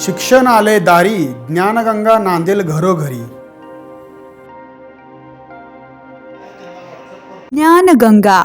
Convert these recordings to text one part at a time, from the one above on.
शिक्षण आले दारी, ज्ञानगंगा नांदेल घरोघरी. ज्ञानगंगा.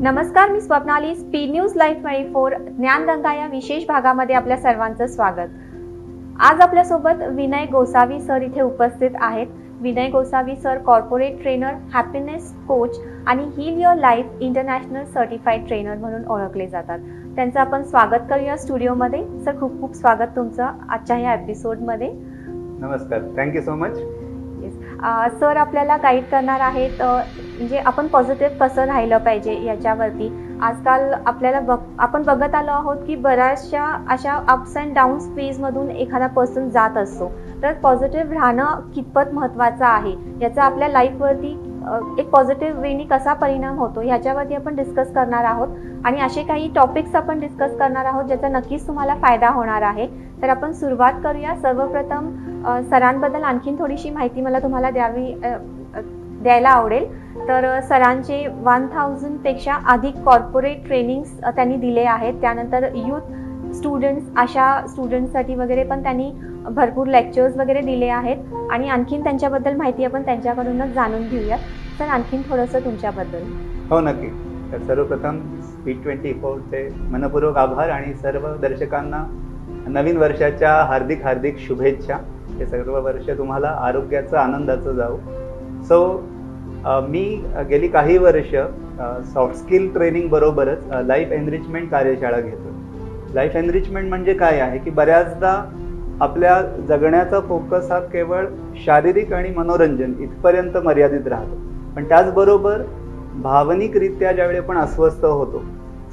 नमस्कार, मी Swapnali. Speed news live 24 Gyanganga या विशेष भागामध्ये आपल्या सर्वांचं स्वागत. आज आपल्यासोबत विनय गोसावी सर इथे उपस्थित आहेत. Vinay Gosavi sir corporate trainer, happiness coach आणि heal your life international certified trainer म्हणून ओळखले जातात. त्यांचं आपण स्वागत करूया स्टुडिओमध्ये. सर, खूप खूप स्वागत तुमचं आजच्या या एपिसोडमध्ये. नमस्कार, थँक्यू सो मच. सर आपल्याला गाईड करणार आहेत म्हणजे आपण पॉझिटिव्ह कसं राहिलं पाहिजे याच्यावरती. आजकाल आपण बघत आलो आहोत की बऱ्याचशा अशा अप्स अँड डाऊन्स फेजमधून एखादा पर्सन जात असतो. तर पॉझिटिव्ह राहणं कितपत महत्त्वाचं आहे, याचा आपल्या लाईफवरती एक पॉझिटिव्ह वेनी कसा परिणाम होतो ह्याच्यावरती आपण डिस्कस करणार आहोत. आणि असे काही टॉपिक्स आपण डिस्कस करणार आहोत ज्याचा नक्कीच तुम्हाला फायदा होणार आहे. तर आपण सुरुवात करूया. सर्वप्रथम सरांबद्दल आणखीन थोडीशी माहिती मला तुम्हाला द्यायला आवडेल. तर सरांचे 1000 पेक्षा अधिक कॉर्पोरेट ट्रेनिंग्स त्यांनी दिले आहेत. त्यानंतर यूथ स्टुडंट्स, अशा स्टुडंट्ससाठी वगैरे पण त्यांनी भरपूर लेक्चर्स वगैरे दिले आहेत. आणि आणखीन त्यांच्याबद्दल माहिती आपण त्यांच्याकडूनच जाणून घेऊयात. तर आणखीन थोडंसं तुमच्याबद्दल. हो, नक्की. तर सर्वप्रथम स्पीड 24चे मनपूर्वक आभार आणि सर्व दर्शकांना नवीन वर्षाच्या हार्दिक हार्दिक शुभेच्छा. हे सर्व वर्ष तुम्हाला आरोग्याचं, आनंदाचं जाऊ. मी गेली काही वर्ष सॉफ्ट स्किल ट्रेनिंग बरोबरच लाईफ एनरिचमेंट कार्यशाळा घेतो. लाईफ एनरिचमेंट म्हणजे काय आहे की बऱ्याचदा आपल्या जगण्याचा फोकस हा केवळ शारीरिक आणि मनोरंजन इथपर्यंत मर्यादित राहतो. पण त्याचबरोबर भावनिकरित्या ज्यावेळी आपण अस्वस्थ होतो,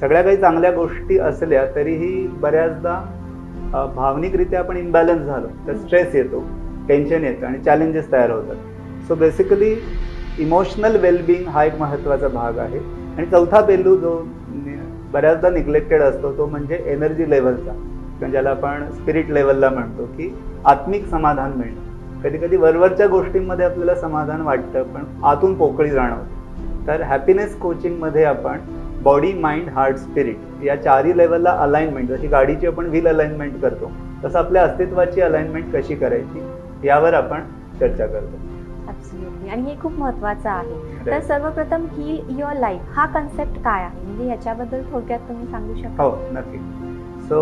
सगळ्या काही चांगल्या गोष्टी असल्या तरीही बऱ्याचदा भावनिकरित्या आपण इम्बॅलन्स झालो तर स्ट्रेस येतो, टेन्शन येतं आणि चॅलेंजेस तयार होतात. सो बेसिकली इमोशनल वेलबिंग हा एक महत्त्वाचा भाग आहे. आणि चौथा पैलू जो बऱ्याचदा निग्लेक्टेड असतो तो म्हणजे एनर्जी लेवलचा, किंवा ज्याला आपण स्पिरिट लेवलला म्हणतो, की आत्मिक समाधान मिळणं. कधी कधी वरवरच्या गोष्टींमध्ये आपल्याला समाधान वाटतं पण आतून पोकळी जाणवते. तर हॅपीनेस कोचिंगमध्ये आपण बॉडी, माइंड, हार्ट, स्पिरिट या चारही लेवलला अलाइनमेंट, जशी गाडीची आपण व्हील अलाइनमेंट करतो तसं आपल्या अस्तित्वाची अलाइनमेंट कशी करायची यावर आपण चर्चा करतो. ॲब्सोल्युटली. आणि हे खूप महत्त्वाचं आहे. तर सर्वप्रथम हील युअर लाईफ हा कन्सेप्ट काय आहे, म्हणजे याच्याबद्दल थोडक्यात तुम्ही सांगू शकता? हो, नक्की. सो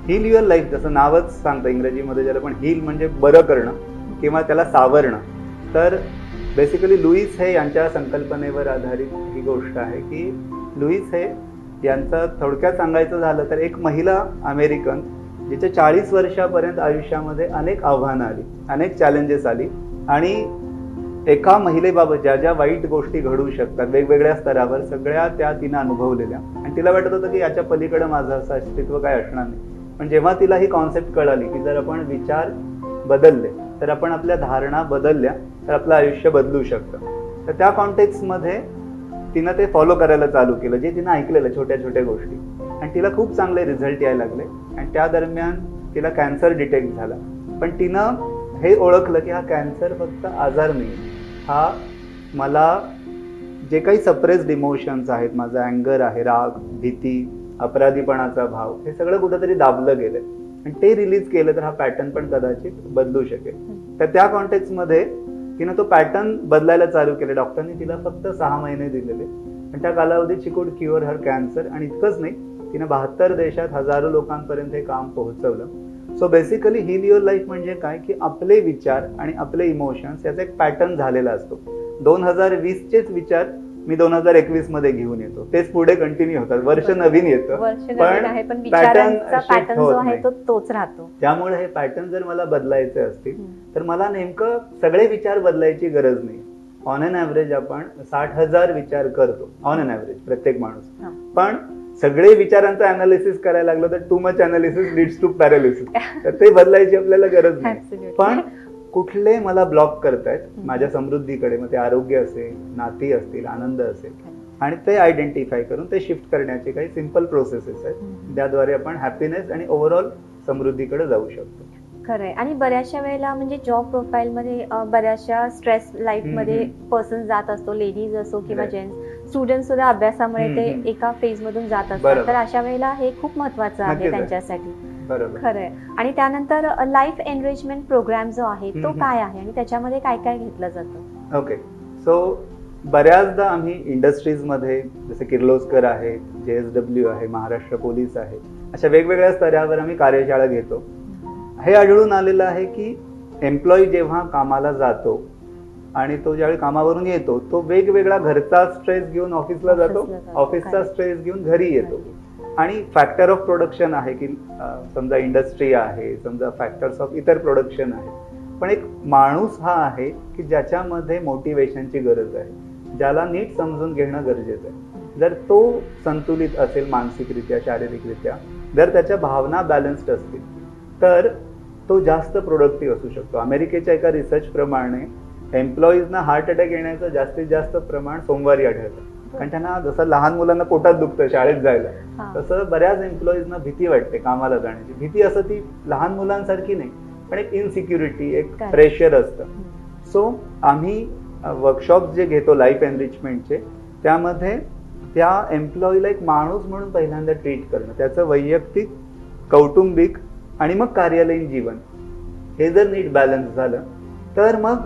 हील युअर लाईफ, जसं नावच सांगतं इंग्रजीमध्ये, ज्याला पण हील म्हणजे बरं करणं किंवा त्याला सावरणं. तर बेसिकली लुईस हे यांच्या संकल्पनेवर आधारित ही गोष्ट आहे की लुईस हे यांचं थोडक्यात सांगायचं झालं तर एक महिला अमेरिकन जिच्या 40 वर्षापर्यंत आयुष्यामध्ये अनेक आव्हानं आली, अनेक चॅलेंजेस आली आणि एका महिलेबाबत ज्या ज्या वाईट गोष्टी घडू शकतात वेगवेगळ्या स्तरावर सगळ्या त्या तिनं अनुभवलेल्या आणि तिला वाटत होतं की याच्या पलीकडे माझं असं अस्तित्व काय असणार नाही. पण जेव्हा तिला ही कॉन्सेप्ट कळाली की जर आपण विचार बदलले तर आपण आपल्या धारणा बदलल्या तर आपलं आयुष्य बदलू शकतं, तर त्या कॉन्टेक्स्टमध्ये तिनं ते फॉलो करायला चालू केलं जे तिनं ऐकलेलं छोट्या छोट्या गोष्टी आणि तिला खूप चांगले रिझल्ट यायला लागले आणि त्या दरम्यान तिला कॅन्सर डिटेक्ट झाला. पण तिनं हे ओळखलं की हा कॅन्सर फक्त आजार नाही, हा मला जे काही सप्रेस्ड इमोशन्स आहेत, माझा अँगर आहे, राग, भीती, अपराधीपणाचा भाव, हे सगळं कुठंतरी दाबलं गेलंय आणि ते रिलीज केलं तर हा पॅटर्न पण कदाचित बदलू शकेल. तर त्या कॉन्टेक्स्टमध्ये तिनं तो पॅटर्न बदलायला चालू केलं. डॉक्टरनी तिला फक्त 6 महिने दिलेले आणि त्या कालावधीत शी कुड क्युअर हर कॅन्सर आणि इतकंच नाही, तिनं 72 देशात हजारो लोकांपर्यंत हे काम पोहोचवलं. So basically heal your life म्हणजे काय की आपले विचार आणि आपले इमोशन्स याचा एक पॅटर्न झालेला असतो. 2020चेच विचार मी 2021 मध्ये घेऊन येतो, तेच पुढे कंटिन्यू होतात, वर्ष नवीन येतं पण विचारांचा पॅटर्न जो आहे तो तोच राहतो. त्यामुळे हे पॅटर्न जर मला बदलायचे असतील तर मला नेमकं सगळे विचार बदलायची गरज नाही. ऑन एन ऍव्हरेज आपण 60,000 विचार करतो ऑन एन ऍव्हरेज प्रत्येक माणूस, पण सगळे विचारांचं अनालिसिस करायला लागलं तर too much analysis leads to paralysis, तर ते बदलायची आपल्याला गरज नाही. पण कुठले मला ब्लॉक करतायत माझ्या समृद्धीकडे, मग ते आरोग्य असेल, नाती असतील, आनंद असेल, आणि ते आयडेंटिफाय करून ते शिफ्ट करण्याचे काही सिंपल प्रोसेसेस आहेत ज्याद्वारे आपण हॅपीनेस आणि ओव्हरऑल समृद्धीकडे जाऊ शकतो. खरंय. आणि बऱ्याचशा वेळेला म्हणजे जॉब प्रोफाईलमध्ये बऱ्याचशा स्ट्रेस लाईफमध्ये पर्सन जात असतो, लेडीज असो किंवा जेंट्स, स्टुडंट सुद्धा अभ्यासामुळे ते एका फेज मधून जात असतात, तर अशा वेळेला हे खूप महत्वाचं आहे त्यांच्यासाठी. खरंय. आणि त्यानंतर लाईफ एनरिचमेंट प्रोग्राम जो आहे तो काय आहे आणि त्याच्यामध्ये काय काय घेतलं जातं? ओके, सो बऱ्याचदा आम्ही इंडस्ट्रीजमध्ये जसे किर्लोस्कर आहे, JSW आहे, महाराष्ट्र पोलीस आहे, अशा वेगवेगळ्या स्तरावर आम्ही कार्यशाळा घेतो. हे आढळून आलेलं आहे की एम्प्लॉई जेव्हा कामाला जातो आणि तो ज्यावेळी कामावरून येतो तो वेगवेगळा घरचा स्ट्रेस घेऊन ऑफिसला जातो, ऑफिसचा स्ट्रेस घेऊन घरी येतो. आणि फॅक्टर ऑफ प्रोडक्शन आहे की समजा इंडस्ट्री आहे, समजा फॅक्टर्स ऑफ इतर प्रोडक्शन आहे, पण एक माणूस हा आहे की ज्याच्यामध्ये मोटिवेशनची गरज आहे, ज्याला नीट समजून घेणं गरजेचं आहे. जर तो संतुलित असेल मानसिकरित्या, शारीरिकरित्या, जर त्याच्या भावना बॅलन्स्ड असतील तर तो जास्त प्रोडक्टिव्ह असू शकतो. अमेरिकेच्या एका रिसर्च प्रमाणे एम्प्लॉईजना हार्ट अटॅक येण्याचं जास्तीत जास्त प्रमाण सोमवारी आढळतं, कारण त्यांना जसं लहान मुलांना पोटात दुखतं शाळेत जायला, तसं बऱ्याच एम्प्लॉईजना भीती वाटते कामाला जाण्याची. भीती असं ती लहान मुलांसारखी नाही, पण एक इनसिक्युरिटी, एक प्रेशर असतं. सो आम्ही वर्कशॉप जे घेतो लाईफ एनरिचमेंटचे, त्यामध्ये त्या एम्प्लॉईला एक माणूस म्हणून पहिल्यांदा ट्रीट करणं, त्याचं वैयक्तिक, कौटुंबिक आणि मग कार्यालयीन जीवन हे जर नीट बॅलन्स झालं तर मग,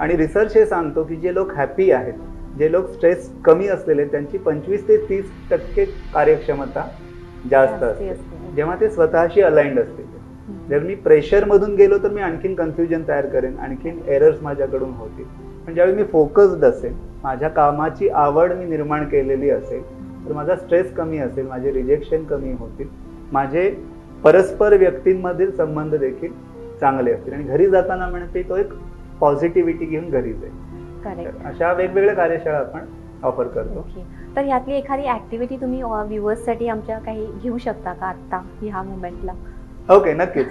आणि रिसर्च हे सांगतो की जे लोक हॅपी आहेत, जे लोक स्ट्रेस कमी असलेले, त्यांची 25 ते 30% कार्यक्षमता जास्त असते जेव्हा ते स्वतःशी अलाइंड असते. जर मी प्रेशर मधून गेलो तर मी आणखीन कन्फ्युजन तयार करेन, आणखीन एरर्स माझ्याकडून होतील. पण ज्यावेळी मी फोकस्ड असेल, माझ्या कामाची आवड मी निर्माण केलेली असेल, तर माझा स्ट्रेस कमी असेल, माझे रिजेक्शन कमी होतील, माझे परस्पर व्यक्तींमधील संबंध देखील चांगले असतील, आणि घरी जाताना म्हणते तो एक पॉझिटिव्हिटी घेऊन घरी जाईल. अशा वेगवेगळ्या कार्यशाळा आपण ऑफर करतो. तर यातली एखादी ऍक्टिव्हिटी तुम्ही व्ह्युअर्ससाठी आमच्या काही घेऊ शकता का आता ह्या मोमेंटला? ओके, नक्कीच.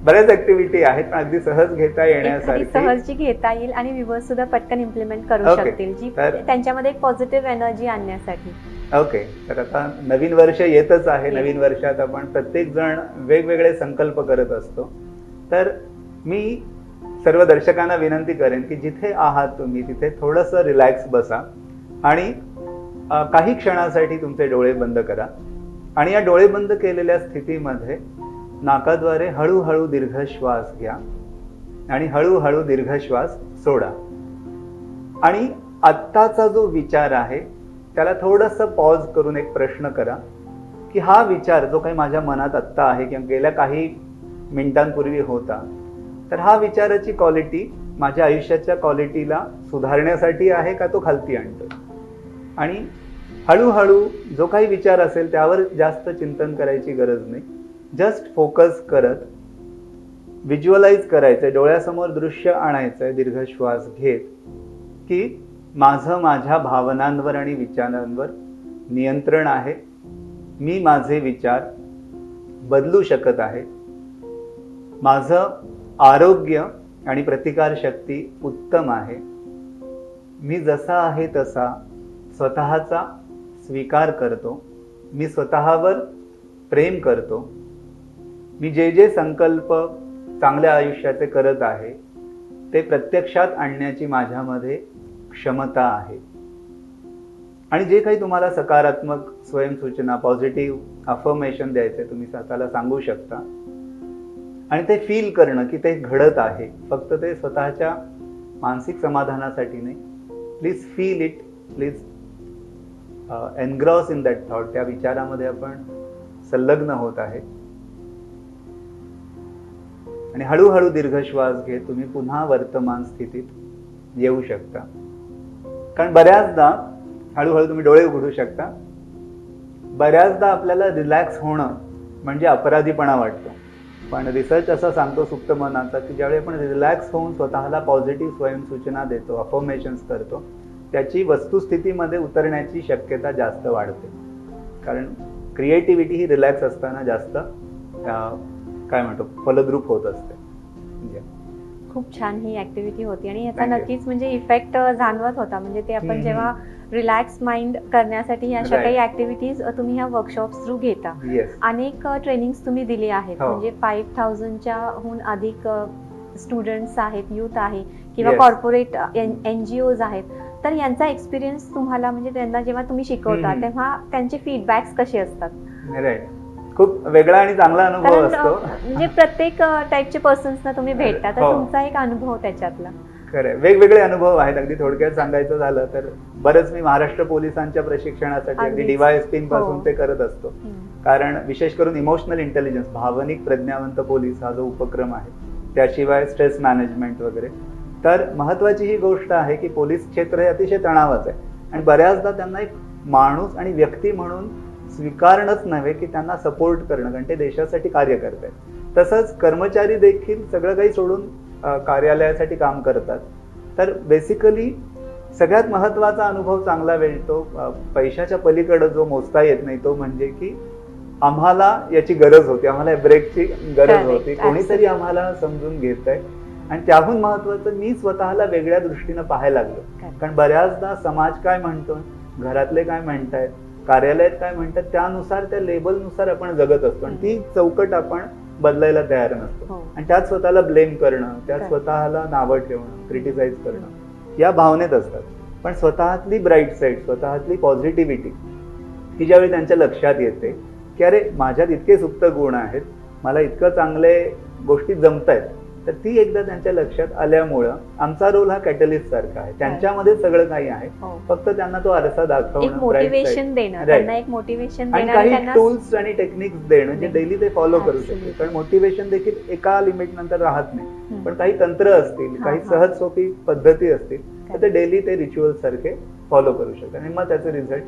बऱ्याच ऍक्टिव्हिटी आहेत पण अगदी सहज घेता येण्यासाठी, सहज जी घेता येईल आणि व्ह्युअर्स सुद्धा पटकन इम्प्लिमेंट करू शकतील, जी त्यांच्यामध्ये एक पॉझिटिव्ह एनर्जी आणण्यासाठी. ओके, तर आता नवीन वर्ष येतच आहे. नवीन वर्षात आपण प्रत्येक जण वेगवेगळे संकल्प करत असतो. तर मी सर्व दर्शकांना विनंती करेन की जिथे आहात तुम्ही तिथे थोडंसं रिलॅक्स बसा आणि काही क्षणासाठी तुमचे डोळे बंद करा आणि या डोळे बंद केलेल्या स्थितीमध्ये नाकाद्वारे हळूहळू दीर्घ श्वास घ्या आणि हळूहळू दीर्घ श्वास सोडा. आणि आत्ताचा जो विचार आहे त्याला थोडंसं पॉज करून एक प्रश्न करा की हा विचार जो काही माझ्या मनात आत्ता आहे किंवा गेल्या काही मिनिटांपूर्वी होता, तर हा विचाराची क्वालिटी माझ्या आयुष्याच्या क्वालिटीला सुधारण्यासाठी आहे का तो खालती आणतो. आणि हळूहळू जो काही विचार असेल त्यावर जास्त चिंतन करायची गरज नाही. जस्ट फोकस करत व्हिज्युअलाइज करायचंय, डोळ्यासमोर दृश्य आणायचंय दीर्घ श्वास घेत, की माझं माझ्या भावनांवर आणि विचारांवर नियंत्रण आहे. मी माझे विचार बदलू शकत आहे. माझं आरोग्य आणि प्रतिकारशक्ती उत्तम आहे. मी जसा आहे तसा स्वतःचा स्वीकार करतो. मी स्वतःवर प्रेम करतो. मी जे जे संकल्प चांगल्या आयुष्याचे करत आहे ते प्रत्यक्षात आणण्याची माझ्यामध्ये क्षमता आहे. आणि जे काही तुम्हाला सकारात्मक स्वयंसूचना, पॉझिटिव्ह अफर्मेशन द्यायचे तुम्ही स्वतःला सांगू शकता. आणि ते फील करणं की ते घडत आहे, फक्त ते स्वतःच्या मानसिक समाधानासाठी नाही. Please feel it, please engross in that thought. त्या विचारामध्ये आपण संलग्न होत आहे. आणि हळूहळू दीर्घ श्वास घेत तुम्ही पुन्हा वर्तमान स्थितीत येऊ शकता. कारण बऱ्याचदा हळूहळू तुम्ही डोळे उघडू शकता. बऱ्याचदा आपल्याला रिलॅक्स होणं म्हणजे अपराधीपणा वाटतो. पण रिसर्च असं सांगतो सुप्त मनाचा की ज्यावेळी आपण रिलॅक्स होऊन स्वतःला पॉझिटिव्ह स्वयंसूचना देतो, अफर्मेशन्स करतो, त्याची वस्तुस्थितीमध्ये उतरण्याची शक्यता जास्त वाढते. कारण क्रिएटिव्हिटी ही रिलॅक्स असताना जास्त काय म्हणतो फलद्रूप होत असते. खूप छान ही ऍक्टिव्हिटी होती आणि याचा Thank you. नक्कीच म्हणजे इफेक्ट जाणवत होता. म्हणजे ते आपण जेव्हा रिलॅक्स माइंड करण्यासाठी अशा Right. काही ऍक्टिव्हिटीज तुम्ही ह्या वर्कशॉप्स थ्रू घेता. येस, अनेक ट्रेनिंग्स तुम्ही दिली आहेत. हो. म्हणजे 5000च्या हून अधिक स्टुडंट्स आहेत, युथ आहे किंवा Yes. कॉर्पोरेट NGOज आहेत. तर यांचा एक्सपिरियन्स तुम्हाला म्हणजे त्यांना जेव्हा तुम्ही शिकवता तेव्हा त्यांचे फीडबॅक्स कसे असतात? राईट. खूप वेगळा आणि चांगला अनुभव कारण असतो. म्हणजे प्रत्येक टाईपचे पर्सन्सना तुम्ही भेटता, तर हो. तुमचा एक अनुभव त्याच्यातला. खरंय, वेगवेगळे अनुभव आहेत. अगदी थोडक्यात सांगायचं झालं तर बरंच मी महाराष्ट्र पोलिसांच्या प्रशिक्षणासाठी अगदी अगदीच. DYSP पासून हो. ते करत असतो. कारण विशेष करून इमोशनल इंटेलिजन्स, भावनिक प्रज्ञावंत पोलीस हा जो उपक्रम आहे, त्याशिवाय स्ट्रेस मॅनेजमेंट वगैरे. तर महत्वाची ही गोष्ट आहे की पोलीस क्षेत्र हे अतिशय तणावाचं आहे. आणि बऱ्याचदा त्यांना एक माणूस आणि व्यक्ती म्हणून स्वीकारणंच नव्हे की त्यांना सपोर्ट करणं, कारण ते देशासाठी कार्य करत आहेत. तसंच कर्मचारी देखील सगळं काही सोडून कार्यालयासाठी काम करतात. तर बेसिकली सगळ्यात महत्वाचा अनुभव चांगला मिळतो पैशाच्या पलीकडे जो मोजता येत नाही, तो म्हणजे की आम्हाला याची गरज होती, आम्हाला ब्रेकची गरज Correct. होती, कोणीतरी आम्हाला समजून घेतंय. आणि त्याहून महत्वाचं मी स्वतःला वेगळ्या दृष्टीनं पाहायला लागलो. Correct. कारण बऱ्याचदा समाज काय म्हणतो, घरातले काय म्हणतायत, कार्यालयात काय म्हणतात, त्यानुसार त्या लेबलनुसार आपण जगत असतो आणि ती चौकट आपण बदलायला तयार नसतो. हो. आणि त्यात स्वतःला ब्लेम करणं, त्यात Correct. स्वतःला नावं ठेवणं, क्रिटिसाइज करणं या भावनेत असतात. पण स्वतःतली ब्राईट साईड, स्वतःतली पॉझिटिव्हिटी ही ज्यावेळी त्यांच्या लक्षात येते की अरे माझ्यात इतके सुप्त गुण आहेत, मला इतकं चांगले गोष्टी जमतायत, तर ती एकदा त्यांच्या लक्षात आल्यामुळं आमचा रोल हा कॅटलिस्ट सारखा आहे. त्यांच्यामध्ये सगळं काही आहे, हो. फक्त त्यांना तो आरसा एक दाखवणं, bright मोटिवेशन side. देणं, Right. त्यांना एक मोटिवेशन आणि देणं आणि काही त्यांना टूल्स आणि टेक्निक्स देणं जे डेली ते फॉलो करू शकते. Absolutely. कारण मोटिवेशन देखील एका लिमिट नंतर राहत नाही. हम्म. पण काही तंत्र असतील, हा, काही हा. सहज सोपी पद्धती असतील, तर ते डेली ते रिच्युअल सारखे फॉलो करू शकतात आणि मग त्याचे रिझल्ट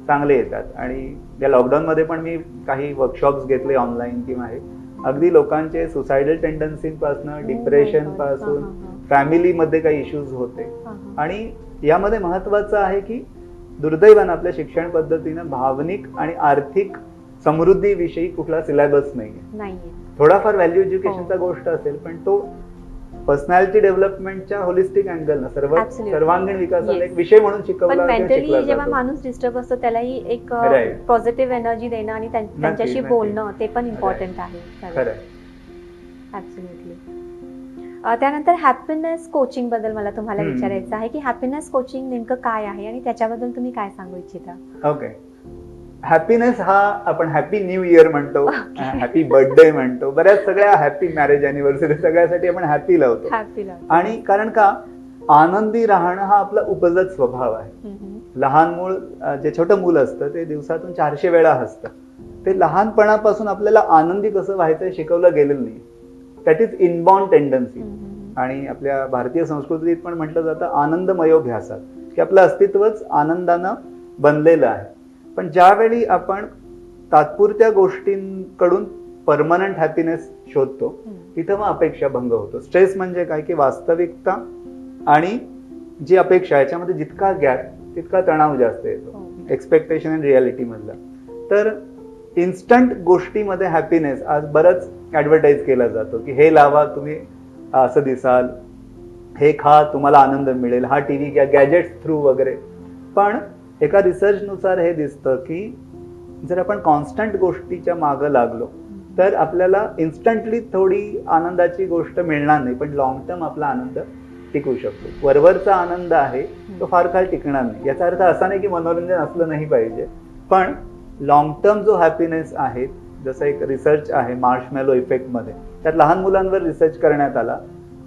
चांगले येतात. आणि या लॉकडाऊन मध्ये पण मी काही वर्कशॉप्स घेतले ऑनलाईन किंवा हे, अगदी लोकांचे सुसायडल टेंडन्सीपासून, डिप्रेशन पासून, फॅमिलीमध्ये काही इश्यूज होते. आणि यामध्ये महत्वाचं आहे की दुर्दैवानं आपल्या शिक्षण पद्धतीनं भावनिक आणि आर्थिक समृद्धीविषयी कुठला सिलेबस नाहीये. थोडाफार व्हॅल्यू एज्युकेशनचा गोष्ट असेल, पण तो पर्सनॅलिटी डेव्हलपमेंटच्या होलिस्टिक अँगलनं Absolutely. सर्वांगीण विकासाला Yes. एक विषय म्हणून पण शिकवला किंवा मेंटली शिकला जेव्हा जातो. माणूस डिस्टर्ब असतो त्यालाही एक Right. पॉझिटिव्ह एनर्जी देणं आणि त्यांच्याशी नक्की. बोलणं ते पण इम्पॉर्टंट आहे. खरंय. ऍब्सोल्युटली. त्यानंतर हॅपीनेस कोचिंग बद्दल मला तुम्हाला हम्म. विचारायचं आहे की हॅपीनेस कोचिंग नेमकं काय आहे आणि त्याच्याबद्दल तुम्ही काय सांगू इच्छिता? ओके. हॅपीनेस हा आपण हॅपी न्यू इयर म्हणतो, हॅपी बर्थडे म्हणतो, बऱ्याच सगळ्या हॅपी मॅरेज अॅनिव्हर्सरी सगळ्यासाठी आपण हॅपी लावतो. हॅपी आणि कारण का आनंदी राहणं हा आपला उपजत स्वभाव आहे. लहान मूळ जे छोटं मूल असतं ते दिवसातून 400 वेळा हसतं. ते लहानपणापासून आपल्याला आनंदी कसं व्हायचं शिकवलं गेलेलं नाही. That is inborn tendency. आणि आपल्या भारतीय संस्कृतीत पण म्हटलं जातं आनंदमयोभ्यासात, की आपलं अस्तित्वच आनंदानं बनलेलं आहे. पण ज्यावेळी आपण तात्पुरत्या गोष्टींकडून परमनंट हॅपीनेस शोधतो तिथं मग अपेक्षा भंग होतो. स्ट्रेस म्हणजे काय की वास्तविकता आणि जी अपेक्षा याच्यामध्ये जितका गॅप तितका तणाव जास्त येतो, एक्सपेक्टेशन अँड रियालिटी मधला. तर इन्स्टंट गोष्टीमध्ये हॅपीनेस आज बरंच ऍडव्हर्टाईज केला जातो की हे लावा तुम्ही असं दिसाल, हे खा तुम्हाला आनंद मिळेल, हा टीव्ही घ्या, गॅजेट्स थ्रू वगैरे. पण एका रिसर्चनुसार हे दिसतं की जर आपण कॉन्स्टंट गोष्टीच्या मागं लागलो तर आपल्याला इन्स्टंटली थोडी आनंदाची गोष्ट मिळणार नाही, पण लॉंग टर्म आपला आनंद टिकू शकतो. वरवरचा आनंद आहे तो फार काळ टिकणार नाही. याचा अर्थ असा नाही की मनोरंजन असलं नाही पाहिजे, पण लॉंग टर्म जो हॅपीनेस आहे, जसं एक रिसर्च आहे मार्शमॅलो इफेक्ट मध्ये, त्यात लहान मुलांवर रिसर्च करण्यात आला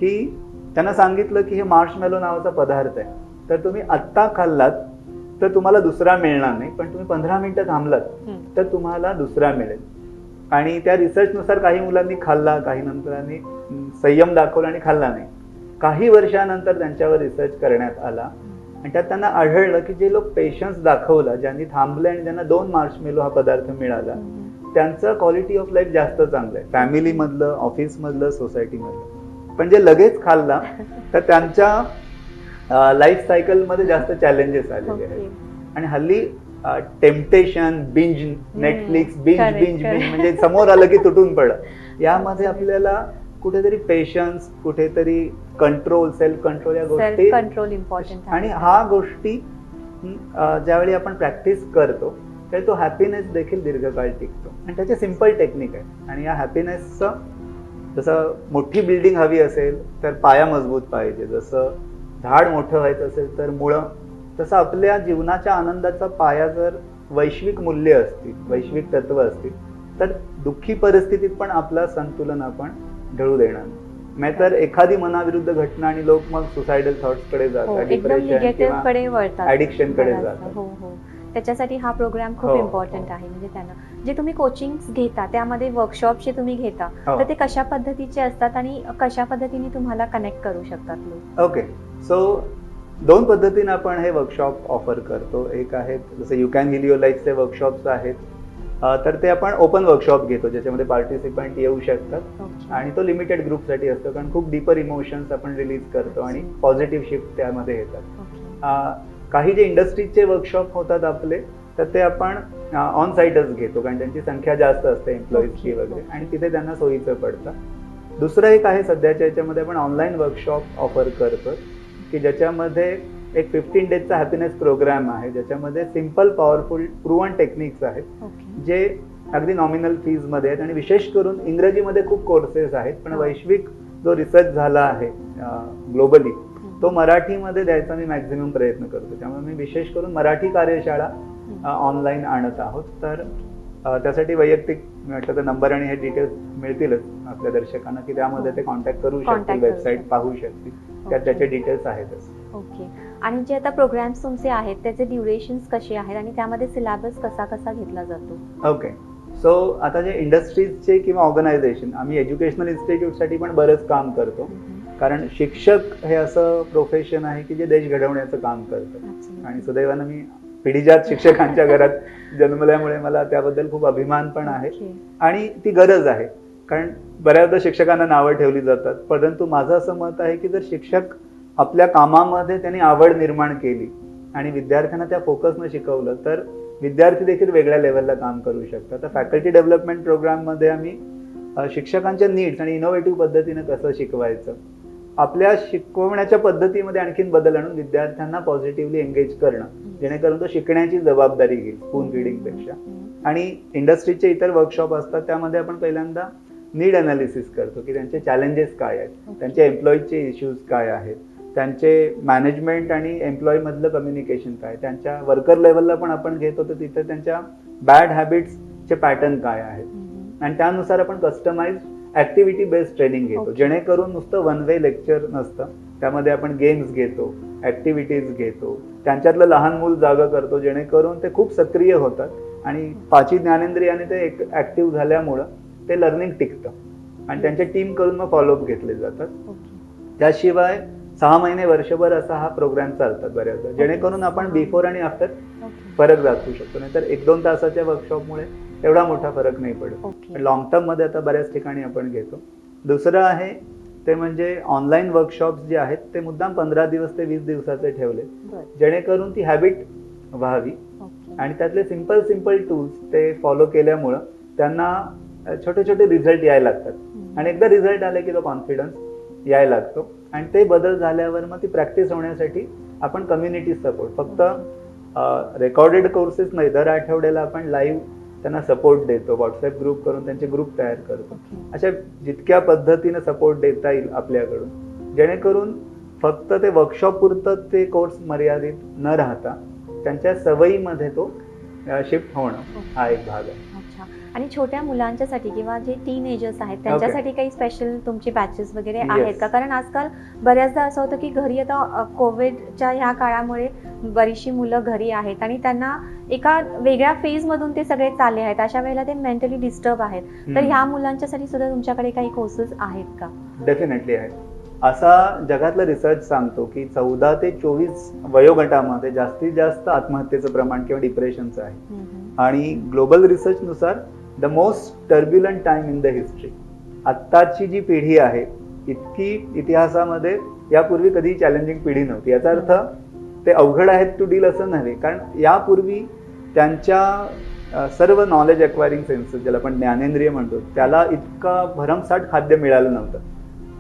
की त्यांना सांगितलं की हे मार्शमॅलो नावाचा पदार्थ आहे, तर तुम्ही आत्ता खाल्लात तर तुम्हाला दुसरा मिळणार नाही, पण तुम्ही 15 मिनिटं थांबलात तर तुम्हाला दुसरा मिळेल. आणि त्या रिसर्चनुसार काही मुलांनी खाल्ला, काही नंतरांनी संयम दाखवला आणि खाल्ला नाही. काही वर्षानंतर त्यांच्यावर रिसर्च करण्यात आला आणि त्यात त्यांना आढळलं की जे लोक पेशन्स दाखवला, ज्यांनी थांबले आणि ज्यांना 2 मार्शमेलो हा पदार्थ मिळाला, त्यांचं क्वालिटी ऑफ लाईफ जास्त चांगलं आहे, फॅमिलीमधलं, ऑफिसमधलं, सोसायटीमधलं. पण जे लगेच खाल्ला तर त्यांच्या लाईफ सायकलमध्ये जास्त चॅलेंजेस आलेले आहेत. आणि हल्ली टेम्पटेशन, बिंज, नेटफ्लिक्स, बिंज म्हणजे समोर आलं की तुटून पडलं. यामध्ये आपल्याला कुठेतरी पेशन्स, कुठेतरी कंट्रोल, सेल्फ कंट्रोल या गोष्टी कंट्रोल इम्पॉर्टंट. आणि हा गोष्टी ज्यावेळी आपण प्रॅक्टिस करतो तर तो हॅपीनेस देखील दीर्घकाळ टिकतो. आणि त्याचे सिम्पल टेक्निक आहे. आणि या हॅपीनेसचं जसं मोठी बिल्डिंग हवी असेल तर पाया मजबूत पाहिजे, जसं झाड मोठं व्हायचं असेल तर मुळं, तसं आपल्या जीवनाच्या आनंदाचा पाया जर वैश्विक मूल्य असतील, वैश्विक तत्व असतील, तर दुःखी परिस्थितीत पण आपलं संतुलन आपण ढळू देणार नाही. नाहीतर एखादी मनाविरुद्ध घटना आणि लोक मग सुसायडल थॉट्स कडे जातात, डिप्रेशन किंवा ऍडिक्शन कडे जातात. हो हो, त्याच्यासाठी हा प्रोग्राम खूप इम्पॉर्टंट आहे. म्हणजे त्यांना जे तुम्ही कोचिंग घेता त्यामध्ये वर्कशॉप जे तुम्ही घेता तर ते कशा पद्धतीचे असतात आणि कशा पद्धतीने तुम्हाला कनेक्ट करू शकतात लोक? ओके, सो 2 पद्धतीने आपण हे वर्कशॉप ऑफर करतो. एक आहे जसं यू कॅन हील युअर लाईफचे वर्कशॉप्स आहेत, तर ते आपण ओपन वर्कशॉप घेतो ज्याच्यामध्ये पार्टिसिपंट येऊ शकतात आणि तो लिमिटेड ग्रुपसाठी असतो, कारण खूप डीपर इमोशन्स आपण रिलीज करतो आणि पॉझिटिव्ह शिफ्ट त्यामध्ये येतात. काही जे इंडस्ट्रीजचे वर्कशॉप होतात आपले, तर ते आपण ऑन साईटच घेतो, कारण त्यांची संख्या जास्त असते एम्प्लॉईजची वगैरे, आणि तिथे त्यांना सोयीचं पडतं. दुसरं एक आहे सध्याच्या याच्यामध्ये आपण ऑनलाईन वर्कशॉप ऑफर करतो की ज्याच्यामध्ये एक 15 डेजचा हॅपीनेस प्रोग्राम आहे, ज्याच्यामध्ये सिम्पल, पॉवरफुल, प्रूव्हन टेक्निक्स आहेत जे अगदी नॉमिनल फीज मध्ये आहेत. आणि विशेष करून इंग्रजीमध्ये खूप कोर्सेस आहेत, पण वैश्विक जो रिसर्च झाला आहे ग्लोबली तो मराठीमध्ये द्यायचा मी मॅक्झिमम प्रयत्न करतो. त्यामुळे मी विशेष करून मराठी कार्यशाळा ऑनलाईन आणत आहोत. तर त्यासाठी वैयक्तिक त्याचा नंबर आणि हे डिटेल्स मिळतीलच आपल्या दर्शकांना की त्यामध्ये ते कॉन्टॅक्ट करू शकतील, वेबसाईट पाहू शकतील, त्यात त्याचे डिटेल्स आहेतच. ओके. आणि जे आता प्रोग्राम्स तुमचे आहेत त्याचे ड्युरेशन्स कसे आहेत आणि त्यामध्ये सिलेबस कसा कसा घेतला जातो? ओके, सो आता जे इंडस्ट्रीजचे किंवा ऑर्गनायझेशन, आम्ही एज्युकेशनल इन्स्टिट्यूटसाठी पण बरंच काम करतो, कारण शिक्षक हे असं प्रोफेशन आहे की जे देश घडवण्याचं काम करतं. आणि सुदैवानं मी पिढीजात शिक्षकांच्या घरात जन्मल्यामुळे मला त्याबद्दल खूप अभिमान पण आहे आणि ती गरज आहे, कारण बऱ्याचदा शिक्षकांना नावं ठेवली जातात. परंतु माझं असं मत आहे की जर शिक्षक आपल्या कामामध्ये त्यांनी आवड निर्माण केली आणि विद्यार्थ्यांना त्या फोकसनं शिकवलं तर विद्यार्थी देखील वेगळ्या लेवलला काम करू शकतात. तर फॅकल्टी डेव्हलपमेंट प्रोग्राममध्ये आम्ही शिक्षकांच्या नीड्स आणि इनोव्हेटिव्ह पद्धतीनं कसं शिकवायचं, आपल्या शिकवण्याच्या पद्धतीमध्ये आणखीन बदल आणून विद्यार्थ्यांना पॉझिटिव्हली एंगेज करणं, जेणेकरून तो शिकण्याची जबाबदारी घेईल स्पून फीडिंग पेक्षा. आणि इंडस्ट्रीचे इतर वर्कशॉप असतात त्यामध्ये आपण पहिल्यांदा नीड अनालिसिस करतो की त्यांचे चॅलेंजेस काय आहेत, त्यांच्या एम्प्लॉईजचे इश्यूज काय आहेत, त्यांचे मॅनेजमेंट आणि एम्प्लॉई मधलं कम्युनिकेशन काय, त्यांच्या वर्कर लेवलला पण आपण घेतो तर तिथे त्यांच्या बॅड हॅबिट्सचे पॅटर्न काय आहेत आणि त्यानुसार आपण कस्टमाइज ऍक्टिव्हिटी बेस्ड ट्रेनिंग घेतो, जेणेकरून नुसतं वन वे लेक्चर नसतं, त्यामध्ये आपण गेम्स घेतो, ऍक्टिव्हिटीज घेतो, त्यांच्यातलं लहान मूल जागा करतो, जेणेकरून ते खूप सक्रिय होतात आणि 5 ज्ञानेंद्रियाने ते ऍक्टिव्ह झाल्यामुळं ते लर्निंग टिकतं आणि त्यांच्या टीम कडून मग फॉलोअप घेतले जातात. त्याशिवाय 6 महिने, वर्षभर असा हा प्रोग्राम चालतात बऱ्याचदा, जेणेकरून आपण बिफोर आणि आफ्टर ओके फरक दाखवू शकतो. नाहीतर 1-2 तासाच्या वर्कशॉपमुळे एवढा मोठा फरक नाही पडत. ओके पण लॉंग टर्ममध्ये आता बऱ्याच ठिकाणी आपण घेतो. दुसरं आहे ते म्हणजे ऑनलाईन वर्कशॉप्स जे आहेत ते मुद्दाम 15 दिवस ते 20 दिवसाचे ठेवले, बरं जेणेकरून ती हॅबिट व्हावी ओके आणि त्यातले सिंपल टूल्स ते फॉलो केल्यामुळं त्यांना छोटे छोटे रिझल्ट यायला लागतात आणि एकदा रिझल्ट आले की तो कॉन्फिडन्स यायला लागतो आणि ते बदल झाल्यावर मग ती प्रॅक्टिस होण्यासाठी आपण कम्युनिटी सपोर्ट फक्त रेकॉर्डेड कोर्सेस नाही, दर आठवड्याला आपण लाईव्ह त्यांना सपोर्ट देतो, व्हॉट्सअप ग्रुप करून त्यांचे ग्रुप तयार करतो. ओके अशा जितक्या पद्धतीने सपोर्ट देता येईल आपल्याकडून, जेणेकरून फक्त ते वर्कशॉप पुरतं ते कोर्स मर्यादित न राहता त्यांच्या सवयीमध्ये तो शिफ्ट होणं हा एक भाग आहे. अच्छा आणि छोट्या मुलांच्यासाठी किंवा जे टीनेजर्स आहेत त्यांच्यासाठी काही स्पेशल तुमची बॅचेस वगैरे आहेत Yes. का? कारण आजकाल बऱ्याचदा असं होतं की घरी आता कोविडच्या ह्या काळामुळे बरीचशी मुलं घरी आहेत आणि त्यांना एका वेगळ्या फेजमधून ते सगळे चालले आहेत. अशा वेळेला ते मेंटली डिस्टर्ब आहेत. तर ह्या मुलांच्यासाठी सुद्धा तुमच्याकडे काही कोर्सेस आहेत का? डेफिनेटली आहे. असा जगातला रिसर्च सांगतो की 14 ते 24 वयोगटामध्ये जास्तीत जास्त आत्महत्येचं प्रमाण किंवा डिप्रेशनचं आहे. आणि ग्लोबल रिसर्चनुसार the most turbulent time in the history. आत्ताची जी पिढी आहे इतकी इतिहासामध्ये यापूर्वी कधी चॅलेंजिंग पिढी नव्हती. याचा अर्थ ते अवघड आहेत टू डील असं नव्हे, कारण यापूर्वी त्यांच्या सर्व नॉलेज अक्वायरिंग सेन्सेस ज्याला आपण ज्ञानेंद्रिय म्हणतो त्याला इतका भरमसाठ खाद्य मिळालं नव्हतं.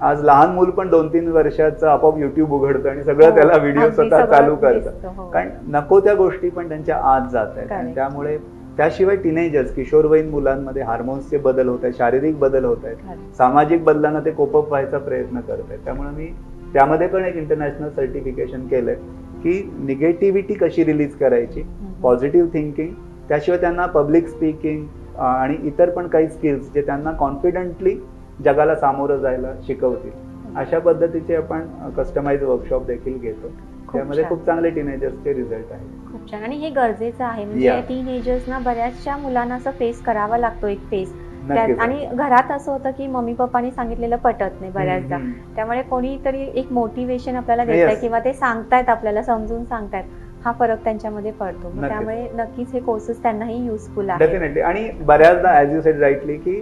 आज लहान मूल पण 2-3 वर्षाचं आपोआप युट्यूब उघडतं आणि सगळं त्याला व्हिडिओ अगदी स्वतः सगळं चालू दिसतं, करतं. हो. कारण नको त्या गोष्टी पण त्यांच्या आत जात आहेत आणि Correct. त्यामुळे त्याशिवाय टीनेजर्स किशोरवयीन मुलांमध्ये हार्मोन्सचे बदल होत आहेत, शारीरिक बदल होत आहेत, Correct. सामाजिक बदलांना ते कोपअप व्हायचा प्रयत्न करत आहेत. त्यामुळे मी त्यामध्ये पण एक इंटरनॅशनल सर्टिफिकेशन केलंय की निगेटिव्हिटी कशी रिलीज करायची, पॉझिटिव्ह थिंकिंग, त्याशिवाय त्यांना पब्लिक स्पीकिंग आणि इतर पण काही स्किल्स जे त्यांना कॉन्फिडंटली जगाला सामोरं जायला शिकवतील. अशा पद्धतीचे आपण कस्टमाइज वर्कशॉप देखील घेतो. त्यामध्ये छान. खूप चांगले टीनेजर्सचे रिझल्ट आहेत. खूप छान आणि हे गरजेचं आहे म्हणजे Yeah. टीनेजर्सना बऱ्याचशा मुलांना असं फेस करावा लागतो एक फेस नक्कीच. आणि घरात असं होतं की मम्मी पप्पानी सांगितलेलं पटत नाही बऱ्याचदा. हम्म. त्यामुळे कोणीतरी एक मोटिवेशन आपल्याला देत आहे Yes. किंवा ते सांगतायत आपल्याला समजून सांगतायत, हा फरक त्यांच्यामध्ये पडतो. मग नक्कीच. त्यामुळे नक्कीच हे कोर्सेस त्यांनाही युजफुल आहे. डेफिनेटली. आणि बऱ्याचदा ॲज यू सेड राईटली की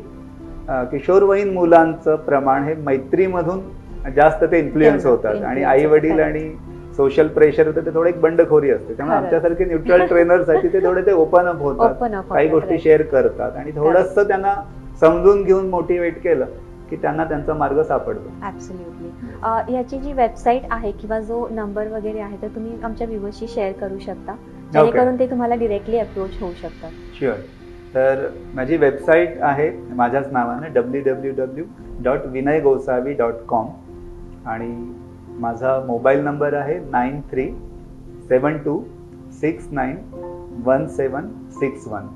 किशोरवयीन मुलांचं प्रमाण हे मैत्रीमधून जास्त ते इन्फ्लुएन्स होतात आणि Influence आई वडील होतात. आणि सोशल प्रेशर होतं ते थोडं एक बंडखोरी असते. त्यामुळे खरंच. आमच्यासारखे न्यूट्रल ट्रेनरसाठी ते थोडे ते ओपन अप होतात, Open up काही होतात, गोष्टी right. शेअर करतात आणि थोडंसं त्यांना समजून घेऊन मोटिवेट केलं की त्यांना त्यांचा मार्ग सापडतो. ऍब्सोल्युटली. याची जी वेबसाईट आहे किंवा जो नंबर वगैरे आहे तर तुम्ही आमच्या व्ह्यूअर्सशी शेअर करू शकता जेणेकरून ते तुम्हाला डिरेक्टली अप्रोच होऊ शकतात. शुअर. तर माझी वेबसाईट आहे माझ्याच नावानं www.vinaygosavi.com आणि माझा मोबाईल नंबर आहे 9372691761.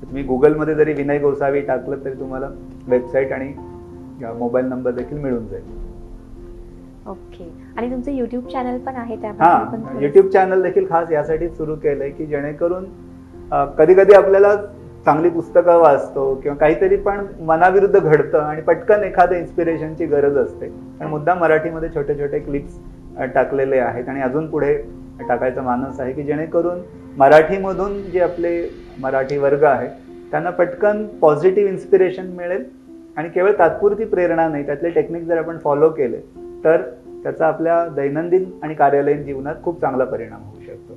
तुम्ही गुगलमध्ये जरी विनय गोसावी टाकलं तरी तुम्हाला वेबसाईट आणि मोबाईल नंबर देखील मिळून जाईल. ओके आणि तुमचं युट्यूब चॅनल पण आहे त्याबद्दल पण हां, थोडं- युट्यूब चॅनल देखील खास यासाठी सुरू केलंय की जेणेकरून कधी कधी आपल्याला चांगली पुस्तकं वाचतो किंवा काहीतरी पण मनाविरुद्ध घडतं आणि पटकन एखाद्या इन्स्पिरेशनची गरज असते आणि मुद्दाम मराठीमध्ये छोटे छोटे क्लिप्स टाकलेले आहेत आणि अजून पुढे टाकायचा मानस आहे की जेणेकरून मराठीमधून जे आपले मराठी वर्ग आहे त्यांना पटकन पॉझिटिव्ह इन्स्पिरेशन मिळेल आणि केवळ तात्पुरती प्रेरणा नाही, त्यातले टेक्निक जर आपण फॉलो केले तर त्याचा आपल्या दैनंदिन आणि कार्यालयीन जीवनात खूप चांगला परिणाम होऊ शकतो.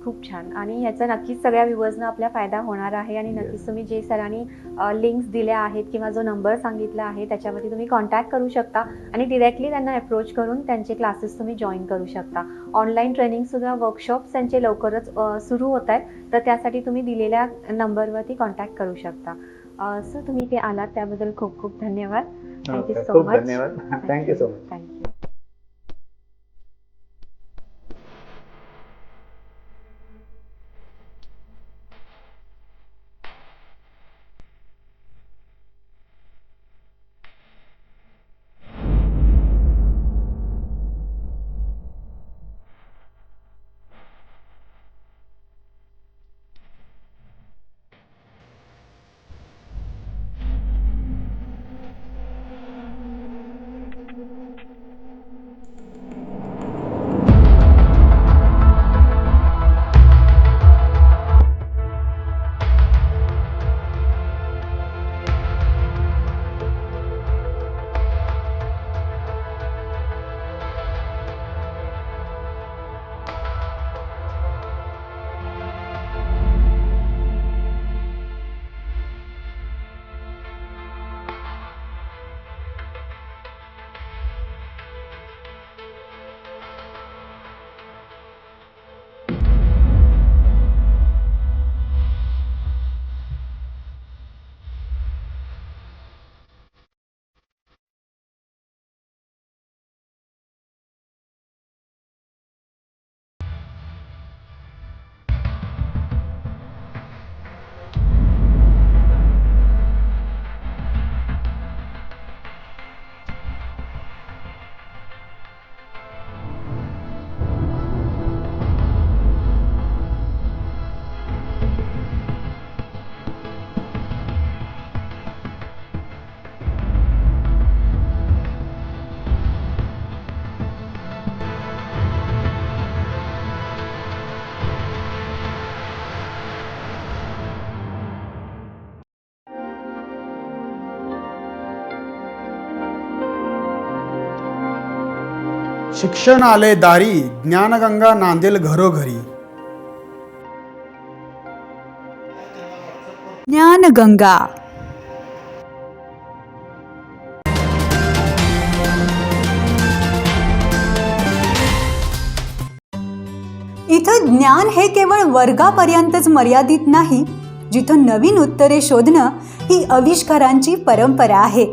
खूप छान आणि याचा नक्कीच सगळ्या व्ह्युअर्सना आपला फायदा होणार आहे आणि नक्कीच तुम्ही जे सरांनी लिंक्स दिल्या आहेत किंवा जो नंबर सांगितला आहे त्याच्यावरती तुम्ही कॉन्टॅक्ट करू शकता आणि डिरेक्टली त्यांना अप्रोच करून त्यांचे क्लासेस तुम्ही जॉईन करू शकता. ऑनलाईन ट्रेनिंग सुद्धा वर्कशॉप्स त्यांचे लवकरच सुरू होत आहेत तर त्यासाठी तुम्ही दिलेल्या नंबरवरती कॉन्टॅक्ट करू शकता. सर तुम्ही इथे आलात त्याबद्दल खूप खूप धन्यवाद. थँक्यू सो खूप मच. धन्यवाद. Thank you so much. थँक्यू. शिक्षण आले दारी, ज्ञानगंगा नांदेल घरोघरी. ज्ञानगंगा. इथं ज्ञान हे केवळ वर्गापर्यंतच मर्यादित नाही. जिथं नवीन उत्तरे शोधणं ही आविष्कारांची परंपरा आहे.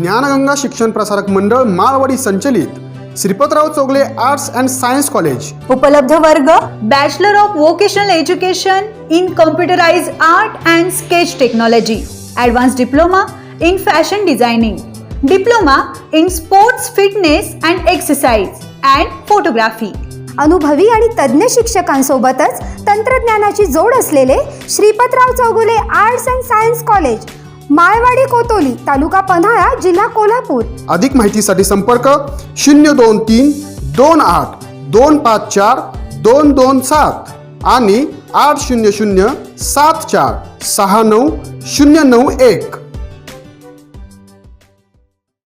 ज्ञानगंगा शिक्षण प्रसारक मंडळ माळवाडी संचलित Shripatrao Chougale arts and science college. उपलब्ध वर्ग: bachelor of vocational education in computerized art and sketch technology, advance diploma in fashion designing, diploma in sports fitness and exercise and photography. अनुभवी आणि तज्ज्ञ शिक्षकांसोबतच तंत्रज्ञानाची जोड असलेले Shripatrao Chougule arts and science college, Malwadi Kotoli, taluka Panhala, जिल्हा कोल्हापूर. अधिक माहितीसाठी संपर्क 023 28 254 227 आणि 800 74 69 091.